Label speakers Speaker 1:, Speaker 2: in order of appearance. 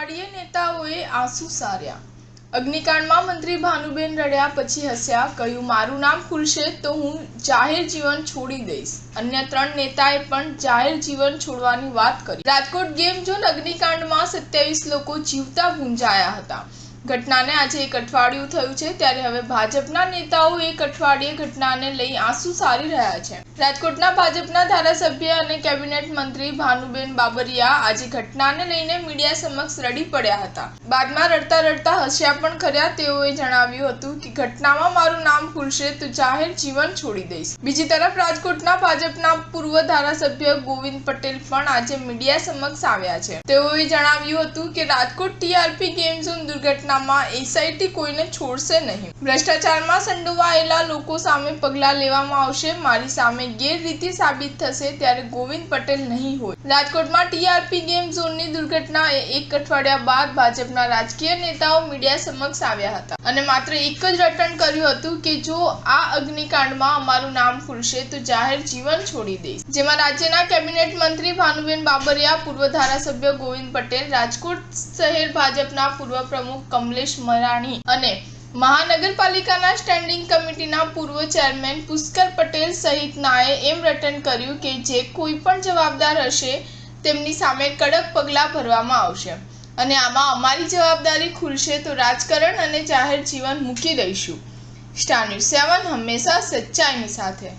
Speaker 1: અઠવાડિયે નેતાઓએ આંસુ સાર્યા। અગ્નિકાંડમાં મંત્રી ભાનુબેન રડ્યા પછી હસ્યા, કહ્યું મારું નામ ખુલશે તો હું જાહેર જીવન છોડી દઈશ। અન્ય 3 નેતાએ પણ જાહેર જીવન છોડવાની વાત કરી। રાજકોટ ગેમ ઝોન અગ્નિકાંડમાં 27 લોકો જીવતા ભૂંજાયા હતા। ઘટનાને આજે 1 અઠવાડિયું થયું છે, ત્યારે હવે ભાજપના નેતાઓ 1 અઠવાડિયે ઘટનાને લઈ આંસુ સારી રહ્યા છે। રાજકોટના ભાજપના ધારાસભ્ય અને કેબિનેટ મંત્રી ભાનુબેન બાબરિયા આજે ઘટનાને લઈને મીડિયા સમક્ષ રડી પડ્યા હતા। બાદમાં રડતા રડતા હસ્યા પણ ખર્યા। તેઓએ જણાવ્યું હતું કે ઘટનામાં મારું નામ ખુલશે તો જાહેર જીવન છોડી દઈશ। બીજી તરફ રાજકોટના ભાજપના પૂર્વ ધારાસભ્ય ગોવિંદ પટેલ પણ આજે મીડિયા સમક્ષ આવ્યા છે। તેઓએ જણાવ્યું હતું કે રાજકોટ ટીઆરપી ગેમ ઝોન દુર્ઘટનામાં એસઆઈટી કોઈને છોડશે નહીં। ભ્રષ્ટાચારમાં સંડોવાયેલા લોકો સામે પગલાં લેવામાં આવશે। મારી સામે ગેરરીતિ સાબિત થશે ત્યારે ગોવિંદ પટેલ નહીં હોય। રાજકોટમાં ટીઆરપી ગેમ ઝોનની દુર્ઘટના 1 અઠવાડિયા બાદ ભાજપના રાજકીય નેતાઓ મીડિયા સમક્ષ આવ્યા હતા અને માત્ર એક જ રટણ કર્યું હતું કે જો આ અગ્નિકાંડમાં અમારું નામ ખુલશે તો જાહેર જીવન છોડી દઈશ। જેમાં રાજ્યના કેબિનેટ મંત્રી ભાનુબેન બાબરિયા, પૂર્વ ધારાસભ્ય ગોવિંદ પટેલ, રાજકોટ શહેર ભાજપના પૂર્વ પ્રમુખ કમલેશ મરાણી અને મહાનગરપાલિકાના સ્ટેન્ડિંગ કમિટીના પૂર્વ ચેરમેન પુષ્કર પટેલ સહિતનાએ એમ રટણ કર્યું કે જે કોઈ પણ જવાબદાર હશે તેમની સામે કડક પગલાં ભરવામાં આવશે અને આમાં અમારી જવાબદારી ખુલશે તો રાજકારણ અને જાહેર જીવન મૂકી દઈશું। સ્ટાર ન્યૂઝ 7 હંમેશા સચ્ચાઈની સાથે।